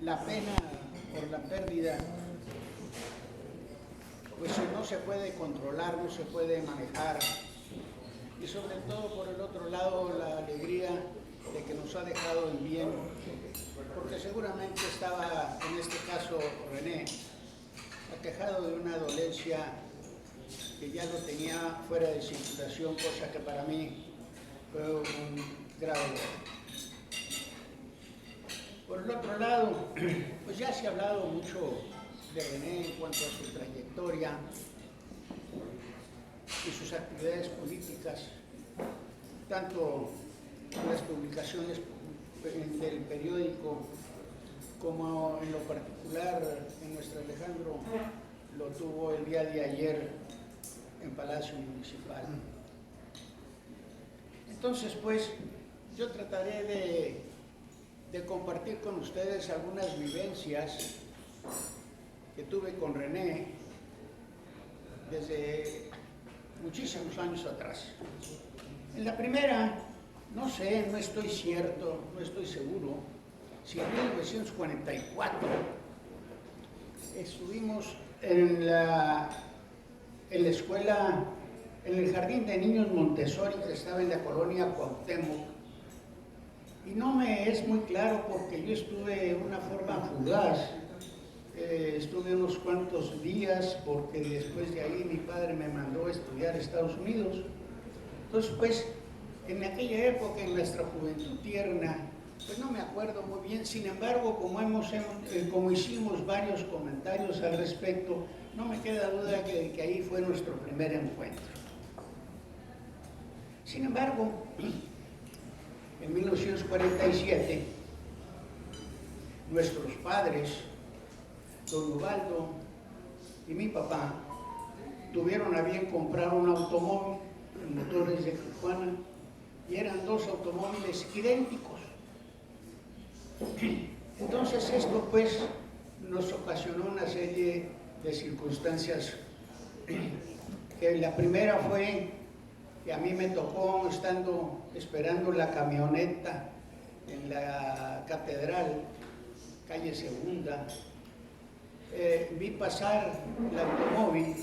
la pena por la pérdida, pues no se puede controlar, no se puede manejar. Y sobre todo, por el otro lado, la alegría de que nos ha dejado en bien, porque seguramente estaba, en este caso, René, aquejado de una dolencia que ya lo tenía fuera de circulación, cosa que para mí fue un grave error. Por el otro lado, pues ya se ha hablado mucho de René en cuanto a su trayectoria y sus actividades políticas, tanto en las publicaciones del periódico como en lo particular en nuestro Alejandro lo tuvo el día de ayer en Palacio Municipal. Entonces, pues, yo trataré de compartir con ustedes algunas vivencias que tuve con René desde muchísimos años atrás. En la primera, no sé, no estoy cierto, no estoy seguro, si en 1944 estuvimos en la escuela, en el jardín de niños Montessori que estaba en la colonia Cuauhtémoc, y no me es muy claro porque yo estuve de una forma fugaz, estuve unos cuantos días porque después de ahí mi padre me mandó a estudiar a Estados Unidos. Entonces, pues, en aquella época, en nuestra juventud tierna, pues no me acuerdo muy bien. Sin embargo, como hicimos varios comentarios al respecto, no me queda duda que ahí fue nuestro primer encuentro. Sin embargo, en 1947, nuestros padres, don Ubaldo y mi papá, tuvieron a bien comprar un automóvil en Motores de Tijuana, y eran dos automóviles idénticos. Entonces esto pues nos ocasionó una serie de circunstancias, que la primera fue que a mí me tocó, esperando la camioneta en la Catedral, calle Segunda, vi pasar el automóvil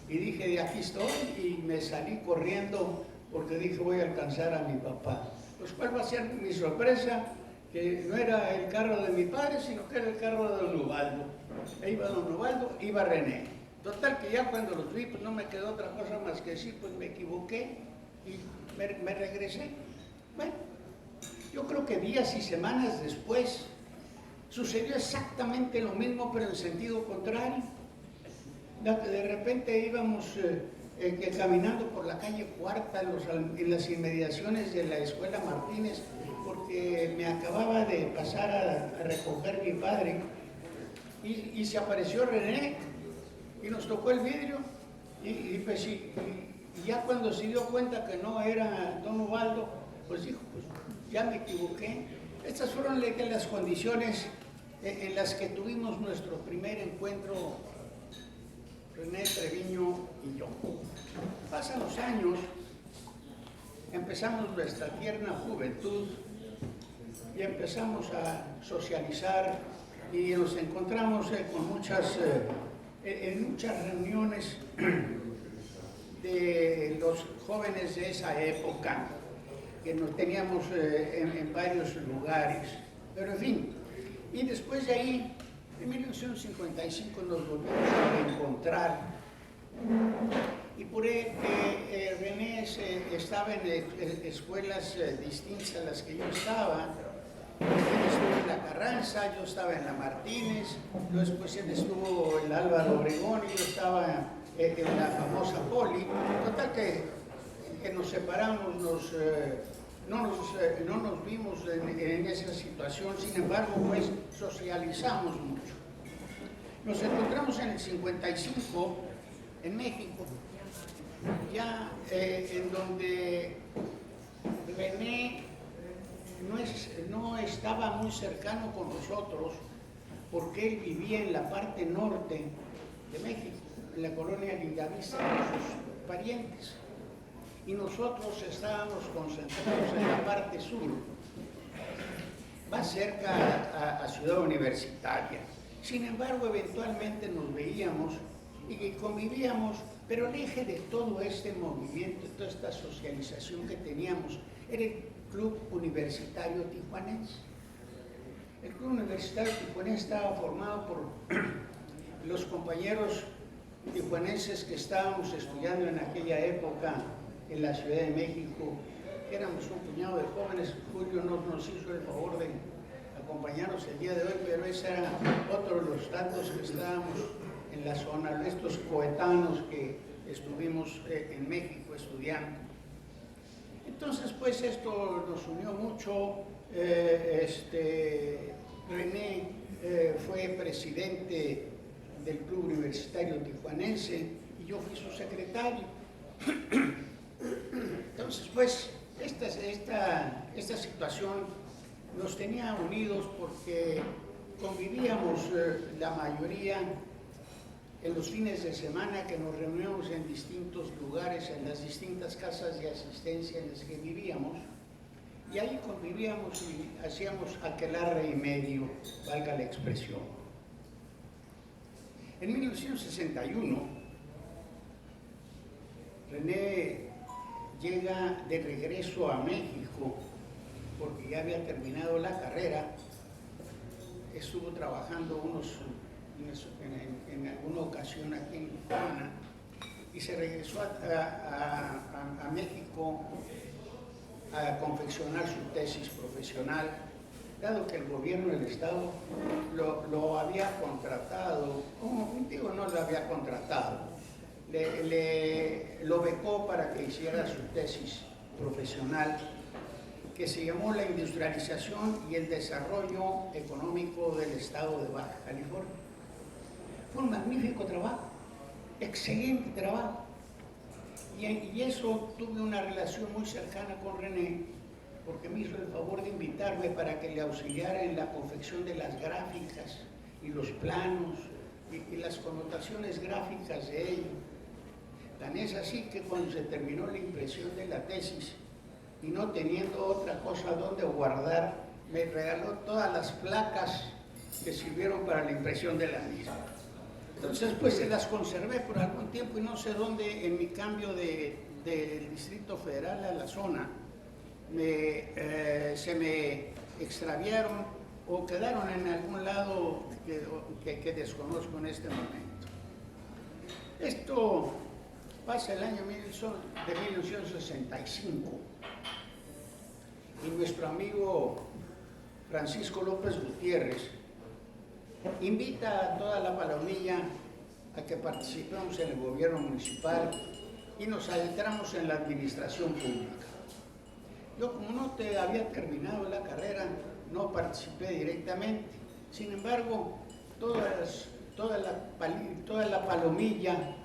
y dije, de aquí estoy, y me salí corriendo porque dije, voy a alcanzar a mi papá. Pues cuál va a ser mi sorpresa, que no era el carro de mi padre, sino que era el carro de don Ubaldo. Ahí iba don Ubaldo, iba René. Total que ya cuando los vi, pues no me quedó otra cosa más que decir, pues me equivoqué y me regresé. Bueno, yo creo que días y semanas después sucedió exactamente lo mismo, pero en sentido contrario. De repente íbamos caminando por la calle Cuarta, en las inmediaciones de la Escuela Martínez, porque me acababa de pasar a recoger mi padre, y se apareció René y nos tocó el vidrio, y ya cuando se dio cuenta que no era don Ubaldo, pues dijo, pues ya me equivoqué. Estas fueron las condiciones en las que tuvimos nuestro primer encuentro, René Treviño y yo. Pasan los años, empezamos nuestra tierna juventud y empezamos a socializar, y nos encontramos en muchas reuniones de los jóvenes de esa época, que nos teníamos en varios lugares, pero en fin. Y después de ahí, en 1955 nos volvimos a encontrar, y por ahí René estaba en escuelas distintas a las que yo estaba. Él estuvo en la Carranza, yo estaba en la Martínez, después él estuvo en la Álvaro Obregón y yo estaba en la famosa Poli. Total que nos separamos, no nos vimos en esa situación. Sin embargo, pues socializamos mucho. Nos encontramos en el 55 en México, ya en donde René no estaba muy cercano con nosotros, porque él vivía en la parte norte de México, en la colonia Lindavista, con sus parientes, y nosotros estábamos concentrados en la parte sur, más cerca a Ciudad Ciudad Universitaria. Sin embargo, eventualmente nos veíamos y convivíamos, pero el eje de todo este movimiento, toda esta socialización que teníamos, era el Club Universitario Tijuanense. El Club Universitario Tijuanense estaba formado por los compañeros tijuanenses que estábamos estudiando en aquella época en la Ciudad de México. Éramos un puñado de jóvenes. Julio nos hizo el favor de acompañarnos el día de hoy, pero ese era otro de los tantos que estábamos en la zona, estos coetanos que estuvimos en México estudiando. Entonces, pues esto nos unió mucho. René fue presidente del Club Universitario Tijuanense y yo fui su secretario. Entonces, pues, esta situación nos tenía unidos porque convivíamos la mayoría en los fines de semana, que nos reuníamos en distintos lugares, en las distintas casas de asistencia en las que vivíamos, y ahí convivíamos y hacíamos aquelarre y medio, valga la expresión. En 1961, René llega de regreso a México porque ya había terminado la carrera. Estuvo trabajando en alguna ocasión aquí en Tijuana y se regresó a México a confeccionar su tesis profesional, dado que el gobierno del Estado lo había contratado, digo, no lo había contratado, lo becó para que hiciera su tesis profesional, que se llamó La industrialización y el desarrollo económico del Estado de Baja California. Fue un magnífico trabajo, excelente trabajo. Y eso, tuve una relación muy cercana con René, porque me hizo el favor de invitarme para que le auxiliara en la confección de las gráficas y los planos y las connotaciones gráficas de ello. Tan es así que cuando se terminó la impresión de la tesis y no teniendo otra cosa donde guardar, me regaló todas las placas que sirvieron para la impresión de la misma. Entonces, pues se las conservé por algún tiempo y no sé dónde, en mi cambio del Distrito Federal a la zona, se me extraviaron o quedaron en algún lado que desconozco en este momento. Esto pasa el año de 1965 y nuestro amigo Francisco López Gutiérrez invita a toda la palomilla a que participemos en el gobierno municipal y nos adentramos en la administración pública. Yo, como no había terminado la carrera, no participé directamente. Sin embargo, toda la palomilla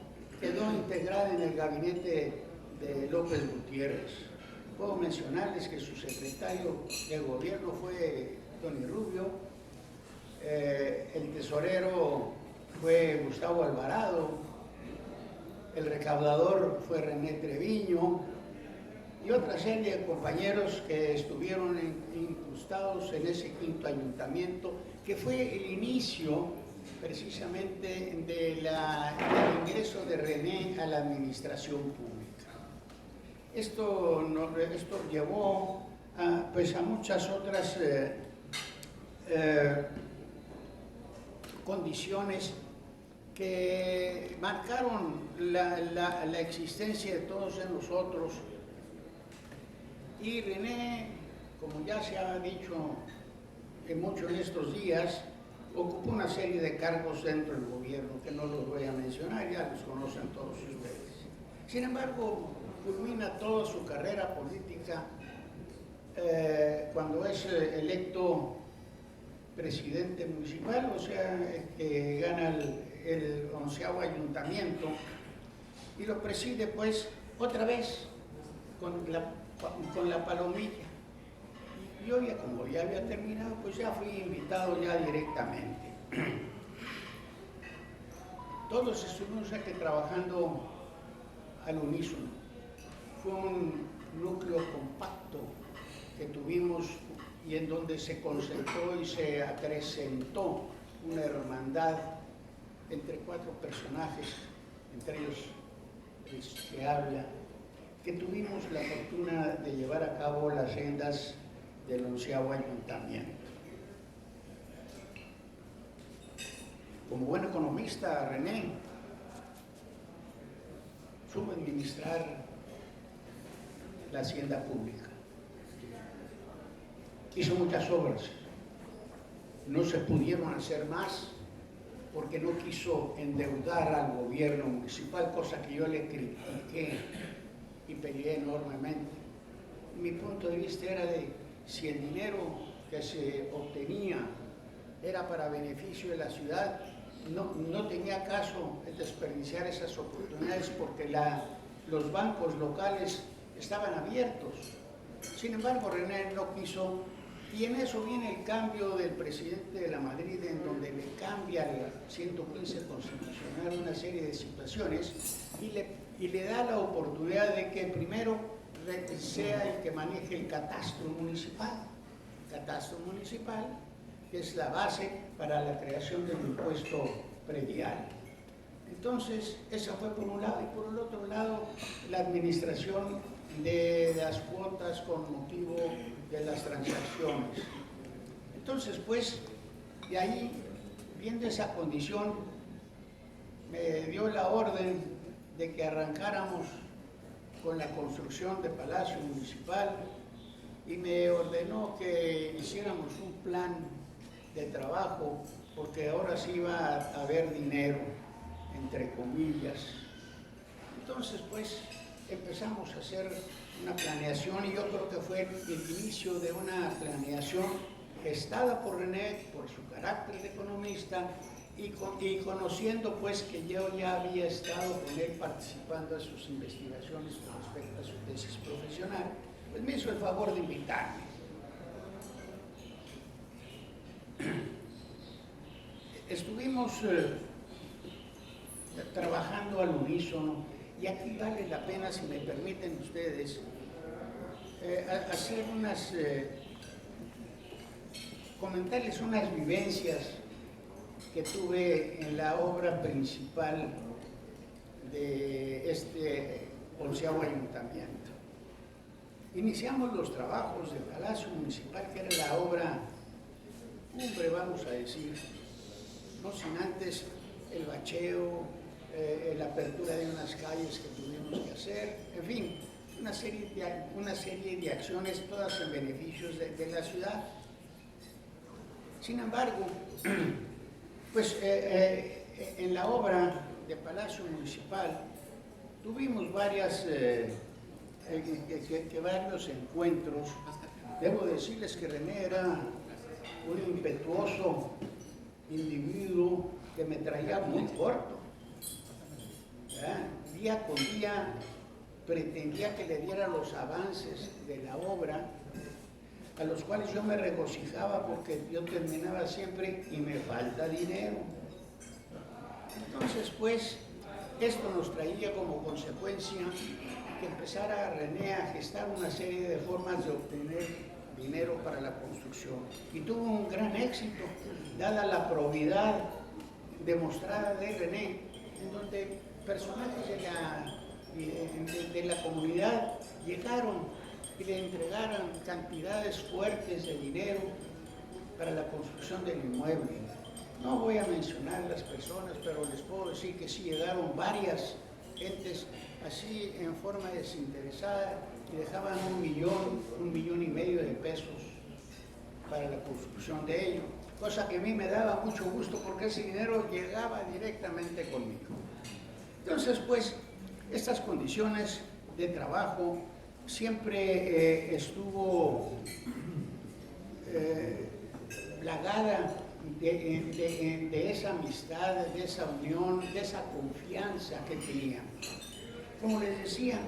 quedó integrada en el gabinete de López Gutiérrez. Puedo mencionarles que su secretario de gobierno fue Tony Rubio, el tesorero fue Gustavo Alvarado, el recaudador fue René Treviño y otra serie de compañeros que estuvieron incrustados en ese quinto ayuntamiento, que fue el inicio precisamente del ingreso de René a la administración pública. Esto llevó a muchas otras condiciones que marcaron la existencia de todos nosotros. Y René, como ya se ha dicho mucho en estos días, ocupó una serie de cargos dentro del gobierno, que no los voy a mencionar, ya los conocen todos ustedes. Sin embargo, culmina toda su carrera política cuando es electo presidente municipal, o sea, que gana el 11º ayuntamiento y lo preside pues otra vez con la palomilla. Y yo ya, como ya había terminado, pues ya fui invitado ya directamente. Todos estuvimos aquí trabajando al unísono. Fue un núcleo compacto que tuvimos y en donde se concentró y se acrecentó una hermandad entre 4 personajes, entre ellos que habla, que tuvimos la fortuna de llevar a cabo las riendas del 11º ayuntamiento. Como buen economista, René supo administrar la hacienda pública. Hizo muchas obras, no se pudieron hacer más porque no quiso endeudar al gobierno municipal, cosa que yo le critiqué y peleé enormemente. Mi punto de vista era de si el dinero que se obtenía era para beneficio de la ciudad, no tenía caso desperdiciar esas oportunidades porque los bancos locales estaban abiertos. Sin embargo, René no quiso, y en eso viene el cambio del presidente de la Madrid, en donde le cambia el 115 constitucional una serie de situaciones y le da la oportunidad de que primero sea el que maneje el catastro municipal. Catastro municipal, que es la base para la creación del impuesto predial. Entonces, esa fue por un lado, y por el otro lado, la administración de las cuotas con motivo de las transacciones. Entonces, pues, de ahí, viendo esa condición, me dio la orden de que arrancáramos con la construcción de Palacio Municipal y me ordenó que hiciéramos un plan de trabajo porque ahora sí iba a haber dinero, entre comillas. Entonces, pues, empezamos a hacer una planeación y yo creo que fue el inicio de una planeación gestada por René, por su carácter de economista y conociendo pues que yo ya había estado con él participando en sus investigaciones con respecto a su tesis profesional, pues me hizo el favor de invitarme. Estuvimos trabajando al unísono y aquí vale la pena, si me permiten ustedes, hacer comentarles unas vivencias que tuve en la obra principal de este 11º ayuntamiento. Iniciamos los trabajos del Palacio Municipal, que era la obra cumbre, vamos a decir, no sin antes el bacheo, la apertura de unas calles que tuvimos que hacer, en fin, una serie de acciones, todas en beneficios de la ciudad. Sin embargo, pues en la obra de Palacio Municipal tuvimos varios encuentros. Debo decirles que René era un impetuoso individuo que me traía muy corto. Día con día pretendía que le diera los avances de la obra, a los cuales yo me regocijaba porque yo terminaba siempre y me falta dinero. Entonces, pues, esto nos traía como consecuencia que empezara René a gestar una serie de formas de obtener dinero para la construcción. Y tuvo un gran éxito, dada la probidad demostrada de René, en donde personajes de la comunidad llegaron y le entregaron cantidades fuertes de dinero para la construcción del inmueble. No voy a mencionar las personas, pero les puedo decir que sí llegaron varias gentes así en forma desinteresada y dejaban 1,5 millones de pesos para la construcción de ello, cosa que a mí me daba mucho gusto porque ese dinero llegaba directamente conmigo. Entonces, pues, estas condiciones de trabajo siempre estuvo plagada de esa amistad, de esa unión, de esa confianza que teníamos. Como les decía,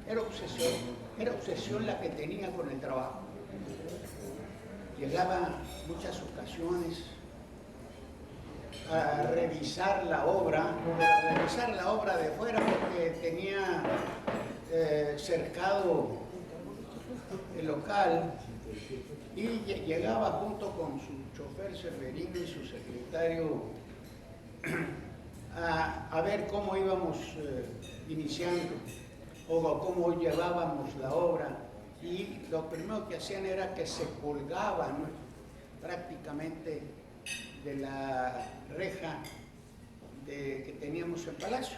era obsesión la que tenía con el trabajo. Llegaba muchas ocasiones a revisar la obra de fuera porque tenía cercado el local y llegaba junto con su chofer Severino y su secretario a ver cómo íbamos iniciando o cómo llevábamos la obra, y lo primero que hacían era que se colgaban prácticamente de la reja que teníamos en Palacio,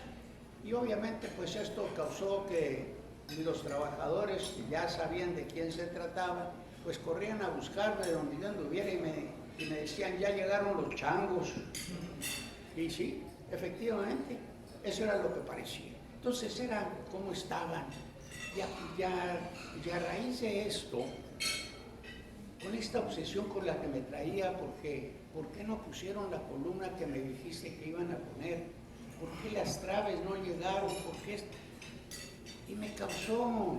y obviamente pues esto causó que los trabajadores ya sabían de quién se trataba, pues corrían a buscarme de donde yo anduviera y me decían, ya llegaron los changos. Y sí, efectivamente, eso era lo que parecía. Entonces era como estaban. Y a raíz de esto, con esta obsesión con la que me traía, porque ¿por qué no pusieron la columna que me dijiste que iban a poner? ¿Por qué las traves no llegaron? ¿Por qué esto? Y me causó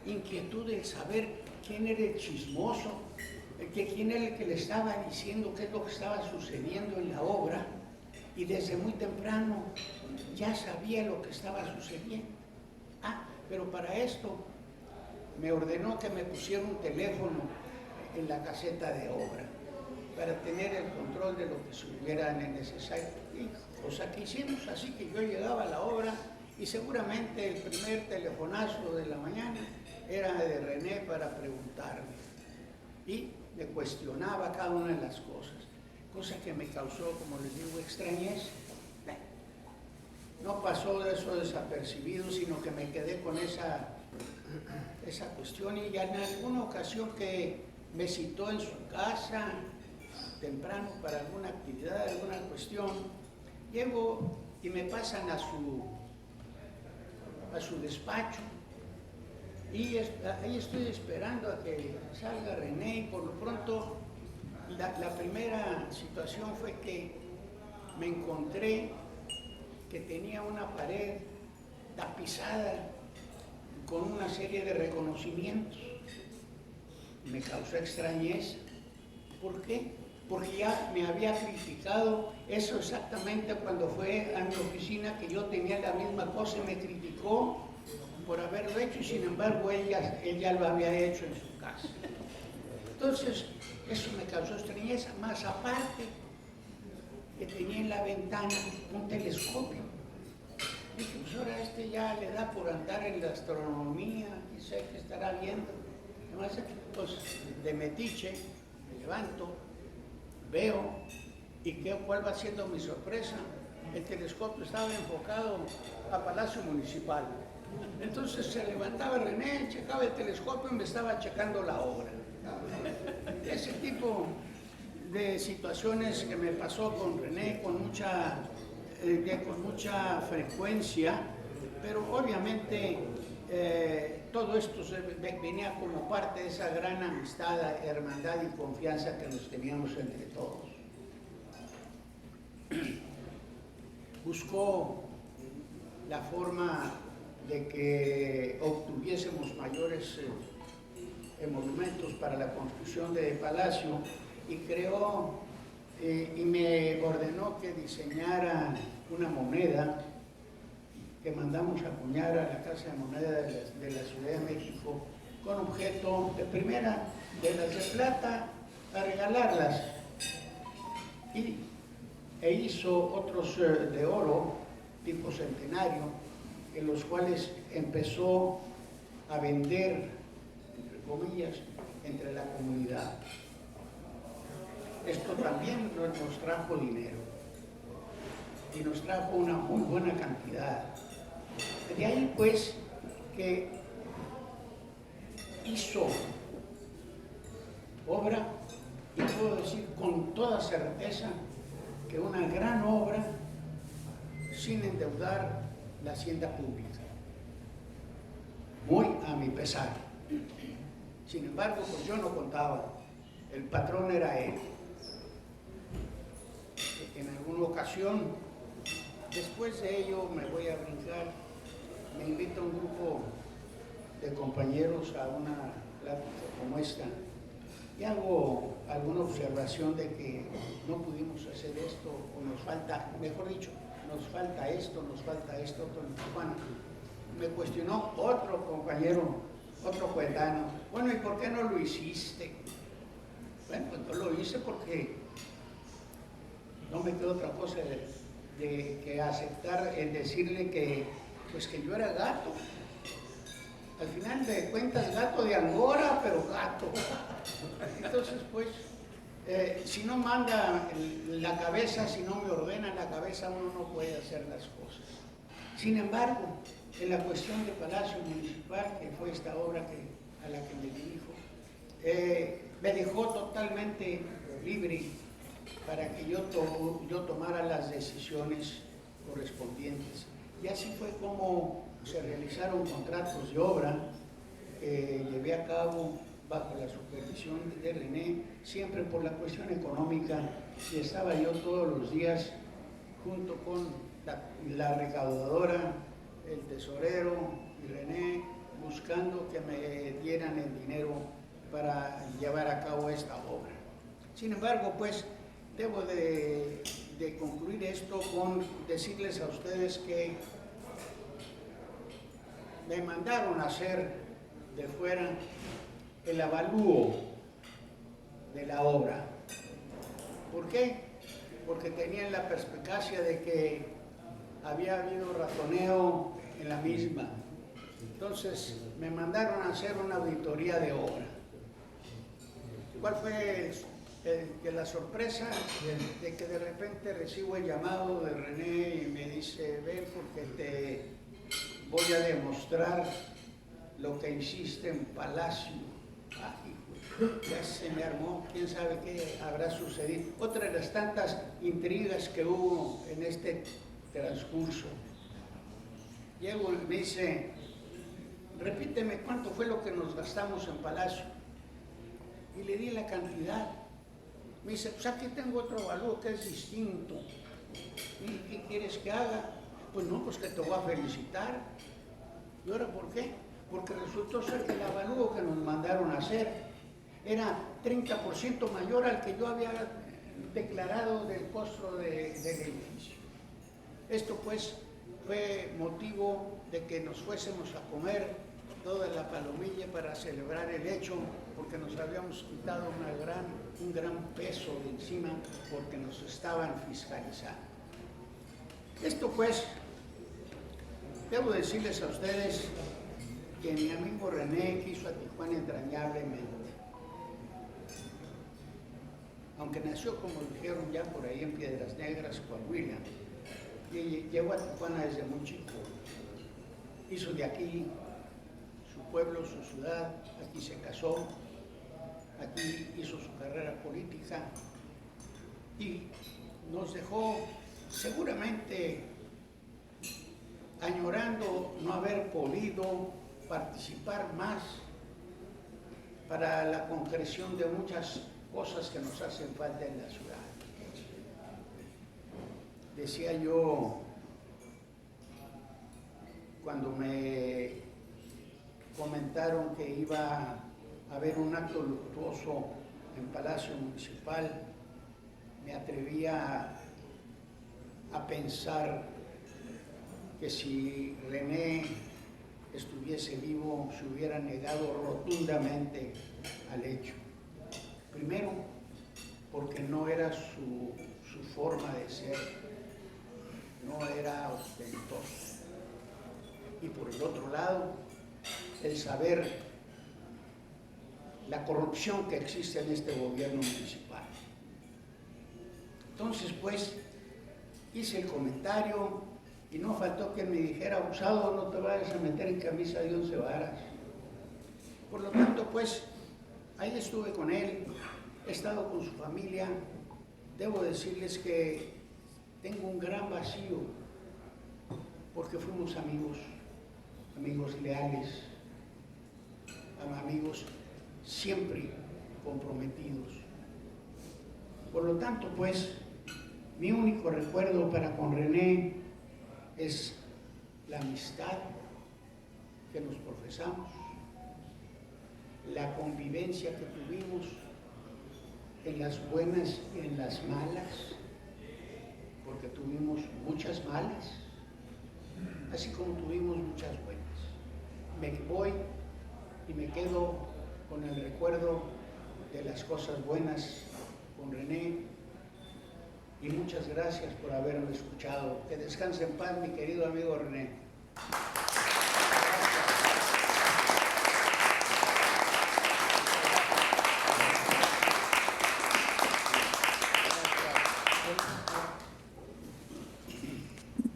inquietud el saber quién era el chismoso, quién era el que le estaba diciendo qué es lo que estaba sucediendo en la obra, y desde muy temprano ya sabía lo que estaba sucediendo. Pero para esto me ordenó que me pusiera un teléfono en la caseta de obra para tener el control de lo que estuviera necesario, y cosa que hicimos. Así que yo llegaba a la obra y seguramente el primer telefonazo de la mañana era de René para preguntarme, y me cuestionaba cada una de las cosas, cosa que me causó, como les digo, extrañeza. No pasó de eso desapercibido, sino que me quedé con esa cuestión, y ya en alguna ocasión que me citó en su casa temprano para alguna actividad, alguna cuestión, llego y me pasan a su despacho, y ahí estoy esperando a que salga René, y por lo pronto la primera situación fue que me encontré que tenía una pared tapizada con una serie de reconocimientos. Me causó extrañeza. ¿Por qué? Porque ya me había criticado eso exactamente cuando fue a mi oficina, que yo tenía la misma cosa, y me criticó por haberlo hecho, y sin embargo él ya lo había hecho en su casa. Entonces, eso me causó extrañeza, más aparte que tenía en la ventana un telescopio. Dije, pues ahora ya le da por andar en la astronomía, y sé que estará viendo. Entonces, de metiche, me levanto, veo, y ¿cuál va siendo mi sorpresa? El telescopio estaba enfocado a Palacio Municipal. Entonces se levantaba René, checaba el telescopio y me estaba checando la obra. Ese tipo de situaciones que me pasó con René con mucha frecuencia, pero obviamente todo esto venía como parte de esa gran amistad, hermandad y confianza que nos teníamos entre todos. Buscó la forma de que obtuviésemos mayores emolumentos para la construcción de Palacio, y creó y me ordenó que diseñara una moneda que mandamos a acuñar a la Casa de Moneda de la Ciudad de México, con objeto de primera, de las de plata, a regalarlas, e hizo otros de oro, tipo centenario, en los cuales empezó a vender, entre comillas, entre la comunidad. Esto también nos trajo dinero, y nos trajo una muy buena cantidad. De ahí pues que hizo obra, y puedo decir con toda certeza que una gran obra, sin endeudar la hacienda pública, muy a mi pesar. Sin embargo, pues yo no contaba, el patrón era él. En alguna ocasión, después de ello me voy a brincar, me invita un grupo de compañeros a una plática como esta, y hago alguna observación de que no pudimos hacer esto, o nos falta, mejor dicho, nos falta esto, otro en Tijuana. Me cuestionó otro compañero Otro coetáneo, bueno, ¿y por qué no lo hiciste? Bueno, pues no lo hice porque no me quedó otra cosa que aceptar el decirle que, pues que yo era gato. Al final de cuentas, gato de Angora, pero gato. Entonces, pues, si no manda la cabeza, si no me ordena la cabeza, uno no puede hacer las cosas. Sin embargo, en la cuestión de Palacio Municipal, que fue esta obra a la que me dirijo, me dejó totalmente libre para que yo tomara las decisiones correspondientes. Y así fue como se realizaron contratos de obra que llevé a cabo bajo la supervisión de René, siempre por la cuestión económica, y estaba yo todos los días junto con la recaudadora, el tesorero y René, buscando que me dieran el dinero para llevar a cabo esta obra. Sin embargo, pues, debo de concluir esto con decirles a ustedes que me mandaron a hacer de fuera el avalúo de la obra. ¿Por qué? Porque tenían la perspicacia de que había habido ratoneo en la misma. Entonces me mandaron a hacer una auditoría de obra. ¿Cuál fue la sorpresa? De que de repente recibo el llamado de René y me dice: ven porque te voy a demostrar lo que hiciste en Palacio. Ah, hijo, ya se me armó, quién sabe qué habrá sucedido. Otra de las tantas intrigas que hubo en este transcurso. Llego y me dice: repíteme cuánto fue lo que nos gastamos en Palacio. Y le di la cantidad. Me dice: pues aquí tengo otro valor que es distinto. ¿Y qué quieres que haga? Pues no, pues que te voy a felicitar. ¿Y ahora por qué? Porque resultó ser que el avalúo que nos mandaron a hacer era 30% mayor al que yo había declarado del costo del edificio. Esto pues fue motivo de que nos fuésemos a comer toda la palomilla para celebrar el hecho, porque nos habíamos quitado un gran peso de encima porque nos estaban fiscalizando. Esto pues, debo decirles a ustedes que mi amigo René quiso a Tijuana entrañablemente. Aunque nació, como dijeron ya por ahí, en Piedras Negras, Coahuila, y llegó a Tijuana desde muy chico. Hizo de aquí su pueblo, su ciudad, aquí se casó, aquí hizo su carrera política y nos dejó seguramente añorando no haber podido participar más para la concreción de muchas cosas que nos hacen falta en la ciudad. Decía yo, cuando me comentaron que iba a haber un acto luctuoso en Palacio Municipal, me atrevía a pensar que si René estuviese vivo, se hubiera negado rotundamente al hecho. Primero, porque no era su forma de ser, no era ostentoso. Y por el otro lado, el saber la corrupción que existe en este gobierno municipal. Entonces, pues, hice el comentario y no faltó quien me dijera: abusado, no te vayas a meter en camisa de 11 varas. Por lo tanto, pues, ahí estuve con él, he estado con su familia. Debo decirles que tengo un gran vacío, porque fuimos amigos leales, amigos siempre comprometidos. Por lo tanto, pues, mi único recuerdo para con René es la amistad que nos profesamos, la convivencia que tuvimos en las buenas y en las malas, porque tuvimos muchas malas, así como tuvimos muchas buenas. Me voy y me quedo con el recuerdo de las cosas buenas con René, y muchas gracias por haberme escuchado. Que descanse en paz, mi querido amigo René.